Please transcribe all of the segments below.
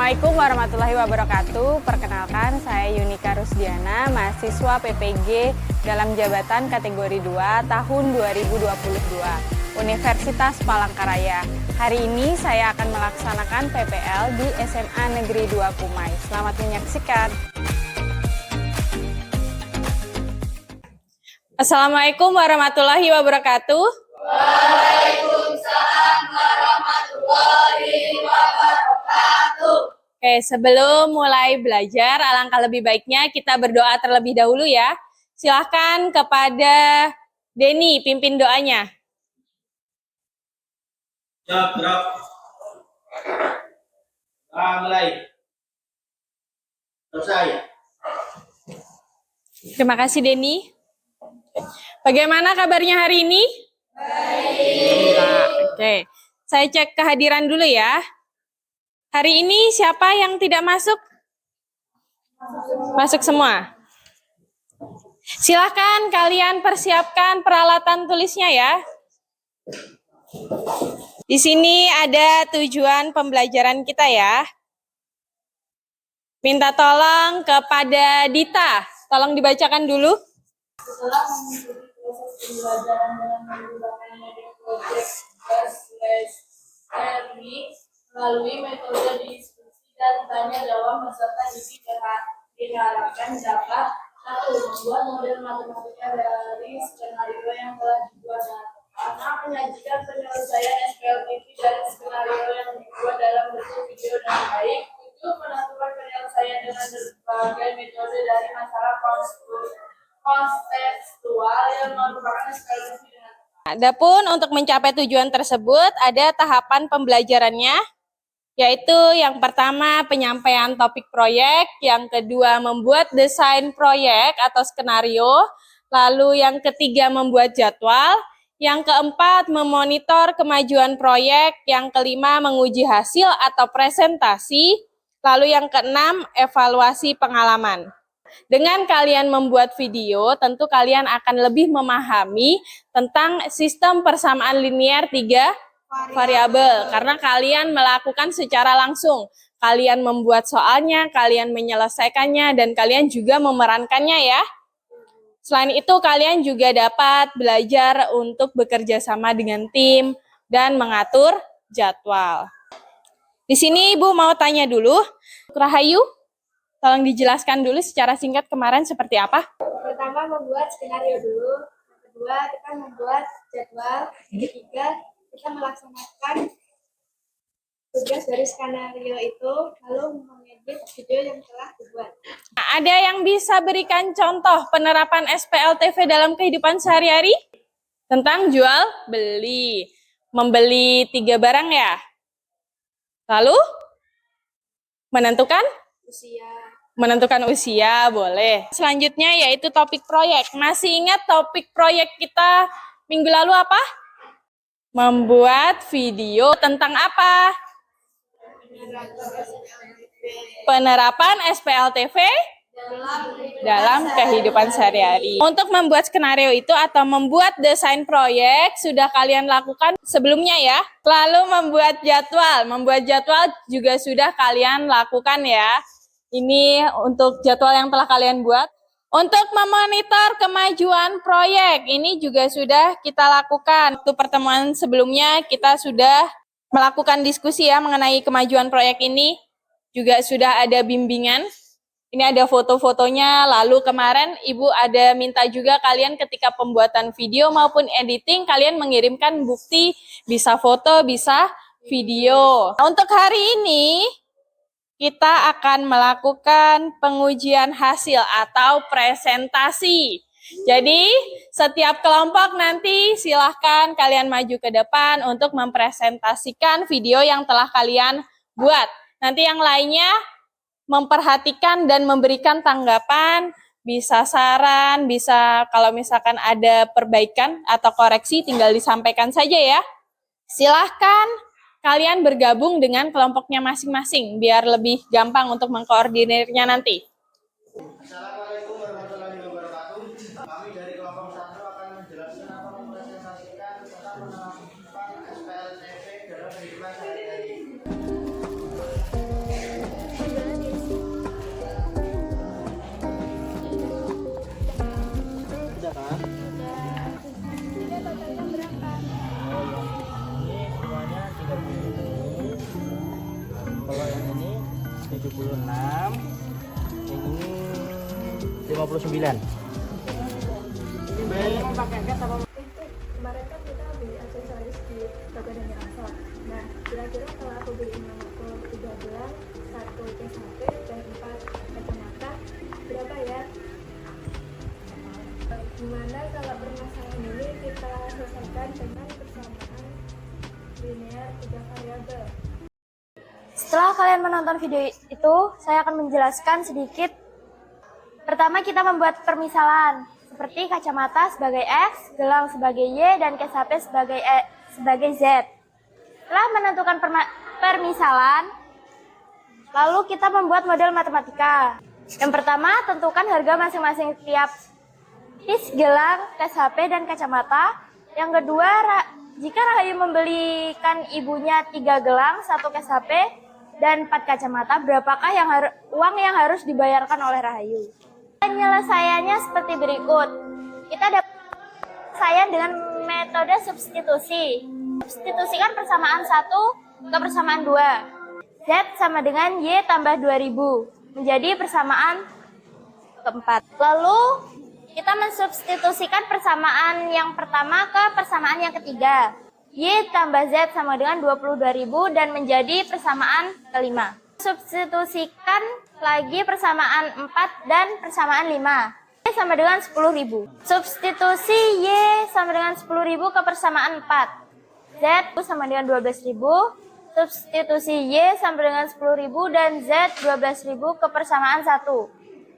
Assalamualaikum warahmatullahi wabarakatuh. Perkenalkan, saya Yunika Rusdiana, mahasiswa PPG dalam jabatan kategori 2 tahun 2022, Universitas Palangkaraya. Hari ini saya akan melaksanakan PPL di SMA Negeri 2 Kumai. Selamat menyaksikan. Assalamualaikum warahmatullahi wabarakatuh. Waalaikumsalam warahmatullahi wabarakatuh. Oke, sebelum mulai belajar, alangkah lebih baiknya kita berdoa terlebih dahulu ya. Silahkan kepada Denny, pimpin doanya. Gerak. Mulai. Selesai. Terima kasih Denny. Bagaimana kabarnya hari ini? Baik. Oke, saya cek kehadiran dulu ya. Hari ini siapa yang tidak masuk? Masuk semua. Silakan kalian persiapkan peralatan tulisnya ya. Di sini ada tujuan pembelajaran kita ya. Minta tolong kepada Dita, tolong dibacakan dulu. Setelah mengikuti proses pembelajaran dengan menggunakan metode project/learning melalui metode diskusi dan tanya jawab, peserta diharapkan dapat 1. Membuat model matematika dari skenario yang telah dibuat. Karena menyajikan penyelesaian SPLTV dari skenario yang dibuat dalam bentuk video dengan baik. 7. Menentukan penyelesaian dengan berbagai metode dari masalah kontekstual yang merupakan SPLTV dengan tepat. Adapun untuk mencapai tujuan tersebut ada tahapan pembelajarannya, yaitu yang pertama penyampaian topik proyek, yang kedua membuat desain proyek atau skenario, lalu yang ketiga membuat jadwal, yang keempat memonitor kemajuan proyek, yang kelima menguji hasil atau presentasi, lalu yang keenam evaluasi pengalaman. Dengan kalian membuat video, tentu kalian akan lebih memahami tentang sistem persamaan linear 3 variabel karena kalian melakukan secara langsung. Kalian membuat soalnya, kalian menyelesaikannya, dan kalian juga memerankannya ya. Selain itu, kalian juga dapat belajar untuk bekerja sama dengan tim dan mengatur jadwal. Di sini Ibu mau tanya dulu, Rahayu, tolong dijelaskan dulu secara singkat kemarin seperti apa? Pertama membuat skenario dulu, yang kedua kita membuat jadwal, yang ketiga kita melaksanakan tugas dari skenario itu, lalu mengedit video yang telah dibuat. Nah, ada yang bisa berikan contoh penerapan SPLTV dalam kehidupan sehari-hari? Tentang jual beli, membeli 3 barang ya. Lalu menentukan usia boleh. Selanjutnya yaitu topik proyek. Masih ingat topik proyek kita minggu lalu apa? Membuat video tentang apa? Penerapan SPLTV dalam kehidupan sehari-hari. Untuk membuat skenario itu atau membuat desain proyek sudah kalian lakukan sebelumnya ya. Lalu membuat jadwal juga sudah kalian lakukan ya. Ini untuk jadwal yang telah kalian buat. Untuk memonitor kemajuan proyek, ini juga sudah kita lakukan. Untuk pertemuan sebelumnya kita sudah melakukan diskusi ya mengenai kemajuan proyek ini. Juga sudah ada bimbingan. Ini ada foto-fotonya. Lalu kemarin Ibu ada minta juga kalian ketika pembuatan video maupun editing, kalian mengirimkan bukti bisa foto, bisa video. Nah, untuk hari ini kita akan melakukan pengujian hasil atau presentasi. Jadi, setiap kelompok nanti silahkan kalian maju ke depan untuk mempresentasikan video yang telah kalian buat. Nanti yang lainnya memperhatikan dan memberikan tanggapan, bisa saran, bisa kalau misalkan ada perbaikan atau koreksi tinggal disampaikan saja ya. Silahkan kalian bergabung dengan kelompoknya masing-masing biar lebih gampang untuk mengkoordinirnya nanti. Assalamualaikum warahmatullahi wabarakatuh. Kami dari kelompok 1 akan menjelaskan atau mempresentasikan tentang penerapan SPLTV dalam kehidupan sehari-hari. 76, yang ini 59. Kemarin kan kita beli aksesoris di toko Dani Alfa. Nah, kira-kira kalau aku beli motor 3 gelang, 1 case HP, dan 4 kacamata, berapa ya? Gimana kalau permasalahan ini kita selesaikan dengan persamaan linear 3 variabel? Setelah kalian menonton video itu, saya akan menjelaskan sedikit. Pertama, kita membuat permisalan seperti kacamata sebagai X, gelang sebagai Y, dan case HP sebagai Z. Setelah menentukan permisalan, lalu kita membuat model matematika. Yang pertama, tentukan harga masing-masing tiap piece gelang, case HP, dan kacamata. Yang kedua, jika Rahayu membelikan ibunya 3 gelang, 1 case HP, dan 4 kacamata, berapakah uang yang harus dibayarkan oleh Rahayu? Penyelesaiannya seperti berikut. Kita dapat penyelesaian dengan metode substitusi. Substitusikan persamaan 1 ke persamaan 2. Z sama dengan Y tambah 2000 menjadi persamaan keempat. Lalu kita mensubstitusikan persamaan yang pertama ke persamaan yang ketiga. Y tambah Z sama dengan 22.000 dan menjadi persamaan kelima. Substitusikan lagi persamaan 4 dan persamaan 5. Y sama dengan 10.000. Substitusi Y sama dengan 10.000 ke persamaan 4. Z sama dengan 12.000. Substitusi Y sama dengan 10.000 dan Z 12.000 ke persamaan 1.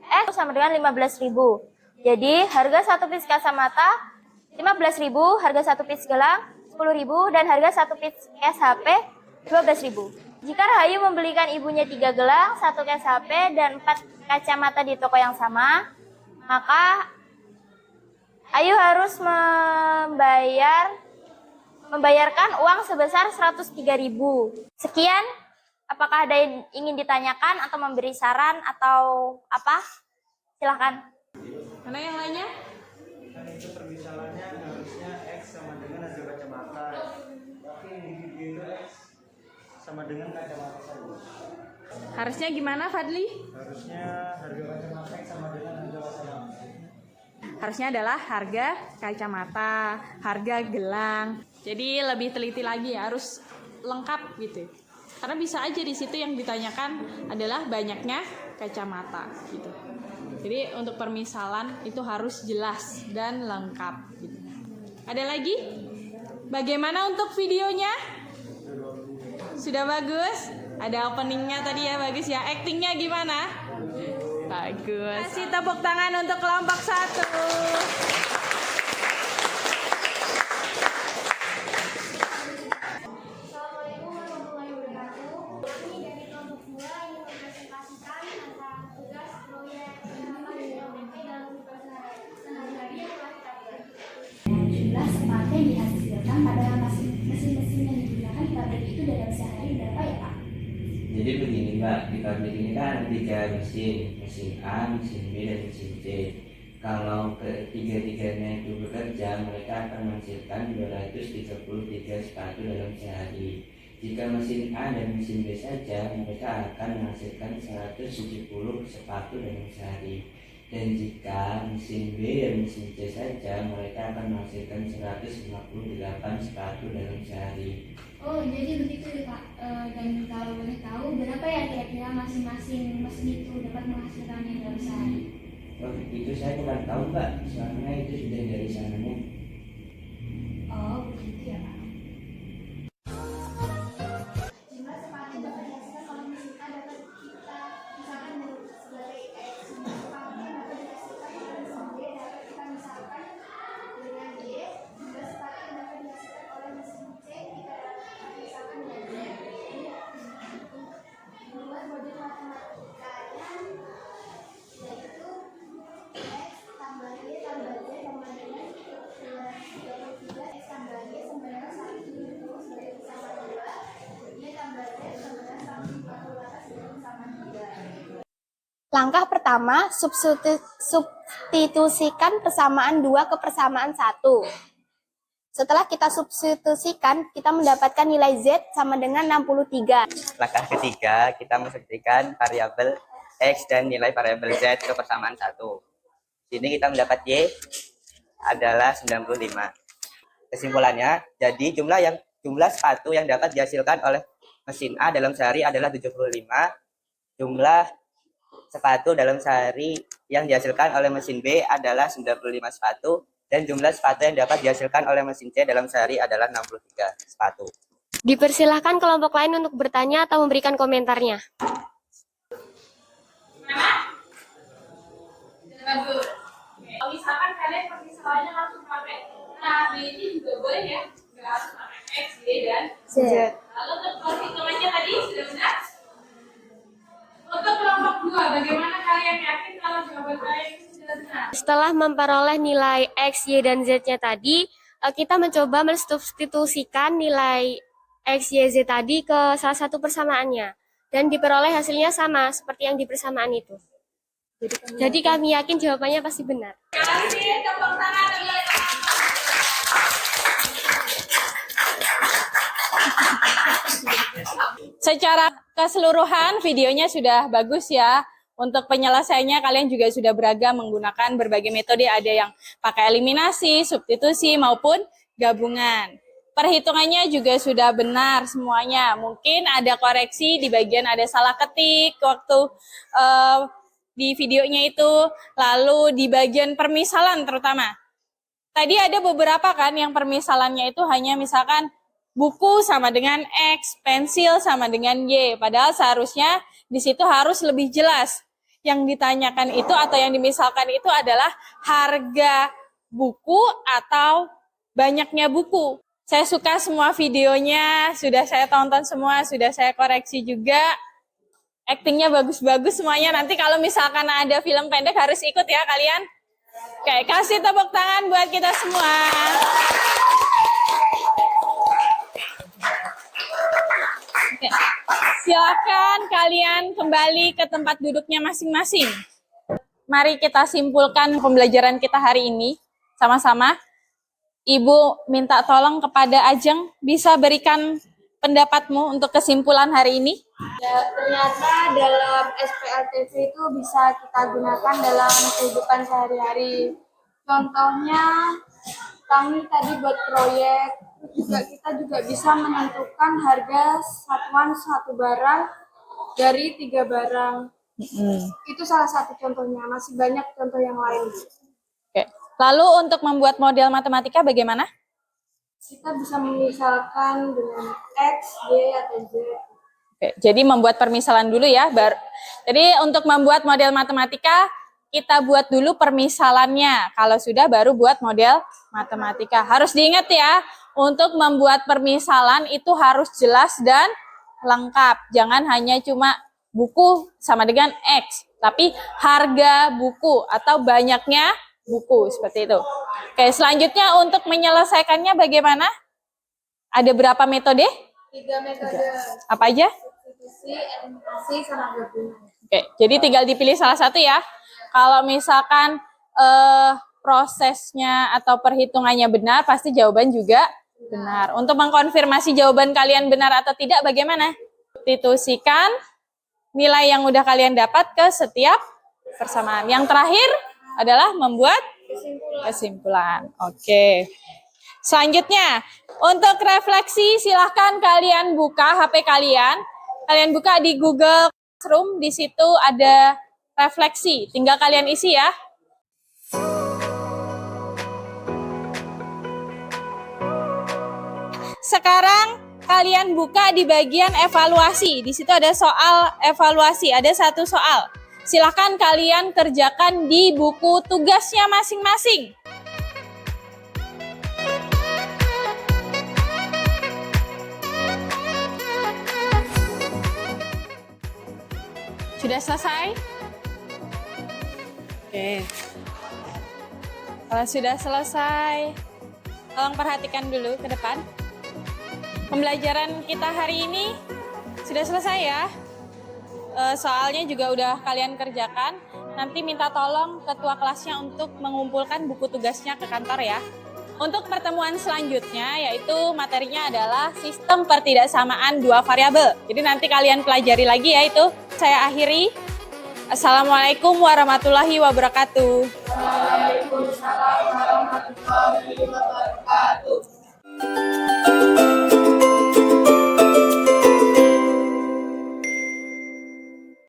X sama dengan 15.000. Jadi harga 1 piece kacamata 15.000, harga 1 piece gelang 10.000, dan harga 1 piece case HP 12.000. Jika Rahayu membelikan ibunya 3 gelang, 1 case HP, dan 4 kacamata di toko yang sama, maka Ayu harus membayarkan uang sebesar 103.000. Sekian, apakah ada yang ingin ditanyakan atau memberi saran atau apa? Silahkan. Mana yang lainnya? Kan itu permisalannya harusnya X sama dengan harga kacamata. Tapi di video X sama dengan kacamata saja. Harusnya gimana, Fadli? Harusnya harga kacamata X sama dengan harga kacamata. Harusnya adalah harga kacamata, harga gelang. Jadi lebih teliti lagi, harus lengkap gitu. Karena bisa aja di situ yang ditanyakan adalah banyaknya kacamata gitu. Jadi untuk permisalan itu harus jelas dan lengkap gitu. Ada lagi? Bagaimana untuk videonya? Sudah bagus? Ada openingnya tadi ya, bagus ya. Actingnya gimana? Bagus. Kasih tepuk tangan untuk kelompok 1. Assalamualaikum warahmatullahi wabarakatuh. Kami dari kelompok 2 ingin mempresentasikan tentang tugas proyek penerapan BMP dalam kehidupan sehari-hari yang telah kita buat. Jumlah sepatu yang dihasilkan pada mesin-mesin yang digunakan di pabrik itu dalam sehari berapa ya Pak? Jadi begini Mbak, di pabrik ini kan ada 3 mesin A, mesin B, dan mesin C. Kalau ketiga-tiganya itu bekerja, mereka akan menghasilkan 233 sepatu dalam sehari. Jika mesin A dan mesin B saja, mereka akan menghasilkan 170 sepatu dalam sehari. Dan jika mesin B dan mesin C saja, mereka akan menghasilkan 158 sepatu dalam sehari. Oh jadi begitu ya Pak. Dan kalau boleh tahu berapa ya kira-kira masing-masing mesin itu dapat menghasilkannya dalam sehari? Oh, itu saya kurang tahu Mbak, soalnya itu sudah dari sananya. Oh begitu ya Pak. Jumlah sepatu dapat dihasilkan oleh mesin A dapat kita misalkan sebagai X. Sepatu dapat dihasilkan oleh mesin B dapat kita misalkan dengan Y. Jumlah sepatu yang dapat dihasilkan oleh mesin C kita dapat misalkan dengan Z. Untuk membuat model matematikanya yaitu X tambah Y tambah Z sama dengan 23. X tambah Y sama dengan 1 sebagai persamaan 2. Y tambah Z sama dengan 148 sebagai persamaan 3. Langkah pertama, substitusikan persamaan 2 ke persamaan 1. Setelah kita substitusikan, kita mendapatkan nilai Z sama dengan 63. Langkah ketiga, kita mensubstitusikan variabel X dan nilai variabel Z ke persamaan 1. Sini kita mendapat Y adalah 95. Kesimpulannya, jadi jumlah sepatu yang dapat dihasilkan oleh mesin A dalam sehari adalah 75. Jumlah sepatu dalam sehari yang dihasilkan oleh mesin B adalah 95 sepatu. Dan jumlah sepatu yang dapat dihasilkan oleh mesin C dalam sehari adalah 63 sepatu. Dipersilahkan kelompok lain untuk bertanya atau memberikan komentarnya. Bagus. Kalau misalkan kalian permisalannya langsung pakai A, B ini juga boleh ya. Nggak harus pakai X, Y, dan Z. Lalu untuk perhitungannya tadi sudah benar? Untuk kelompok 2, bagaimana kalian yakin kalau jawaban kalian itu sudah benar? Setelah memperoleh nilai X, Y, dan Z-nya tadi, kita mencoba mensubstitusikan nilai X, Y, Z tadi ke salah satu persamaannya. Dan diperoleh hasilnya sama seperti yang di persamaan itu. Jadi kami yakin jawabannya pasti benar. Kasih tepuk tangan dulu. Secara keseluruhan videonya sudah bagus ya. Untuk penyelesaiannya kalian juga sudah beragam menggunakan berbagai metode. Ada yang pakai eliminasi, substitusi maupun gabungan. Perhitungannya juga sudah benar semuanya. Mungkin ada koreksi di bagian ada salah ketik waktu di videonya itu. Lalu di bagian permisalan terutama. Tadi ada beberapa kan yang permisalannya itu hanya misalkan buku sama dengan X, pensil sama dengan Y. Padahal seharusnya di situ harus lebih jelas. Yang ditanyakan itu atau yang dimisalkan itu adalah harga buku atau banyaknya buku. Saya suka semua videonya, sudah saya tonton semua, sudah saya koreksi juga. Aktingnya bagus-bagus semuanya. Nanti kalau misalkan ada film pendek harus ikut ya kalian. Oke, kasih tepuk tangan buat kita semua. Oke. Silakan kalian kembali ke tempat duduknya masing-masing. Mari kita simpulkan pembelajaran kita hari ini sama-sama. Ibu minta tolong kepada Ajeng bisa berikan pendapatmu untuk kesimpulan hari ini. Ya, ternyata dalam SPLTV itu bisa kita gunakan dalam kehidupan sehari-hari. Contohnya, kami tadi buat proyek, kita juga bisa menentukan harga satuan satu barang dari 3 barang. Itu salah satu contohnya, masih banyak contoh yang lain. Oke. Lalu untuk membuat model matematika bagaimana? Kita bisa memisalkan dengan X, Y, atau Z. Oke, jadi membuat permisalan dulu ya. Jadi untuk membuat model matematika, kita buat dulu permisalannya. Kalau sudah baru buat model matematika. Harus diingat ya, untuk membuat permisalan itu harus jelas dan lengkap. Jangan hanya cuma buku sama dengan X, tapi harga buku atau banyaknya buku, seperti itu. Oke, selanjutnya untuk menyelesaikannya bagaimana? Ada berapa metode? 3 metode. Apa aja? Substitusi, eliminasi, sama gabungan. Oke, jadi tinggal dipilih salah satu ya. Kalau misalkan prosesnya atau perhitungannya benar, pasti jawaban juga benar. Untuk mengkonfirmasi jawaban kalian benar atau tidak, bagaimana? Substitusikan nilai yang udah kalian dapat ke setiap persamaan. Yang terakhir adalah membuat kesimpulan. Oke. Selanjutnya, untuk refleksi silahkan kalian buka HP kalian. Kalian buka di Google Classroom, di situ ada refleksi. Tinggal kalian isi ya. Sekarang kalian buka di bagian evaluasi. Di situ ada soal evaluasi, ada 1 soal. Silakan kalian kerjakan di buku tugasnya masing-masing. Sudah selesai? Oke. Kalau sudah selesai, tolong perhatikan dulu ke depan. Pembelajaran kita hari ini sudah selesai ya. Soalnya juga udah kalian kerjakan. Nanti minta tolong ketua kelasnya untuk mengumpulkan buku tugasnya ke kantor ya. Untuk pertemuan selanjutnya yaitu materinya adalah sistem pertidaksamaan dua variabel. Jadi nanti kalian pelajari lagi ya itu. Saya akhiri. Assalamualaikum warahmatullahi wabarakatuh. Waalaikumsalam warahmatullahi wabarakatuh.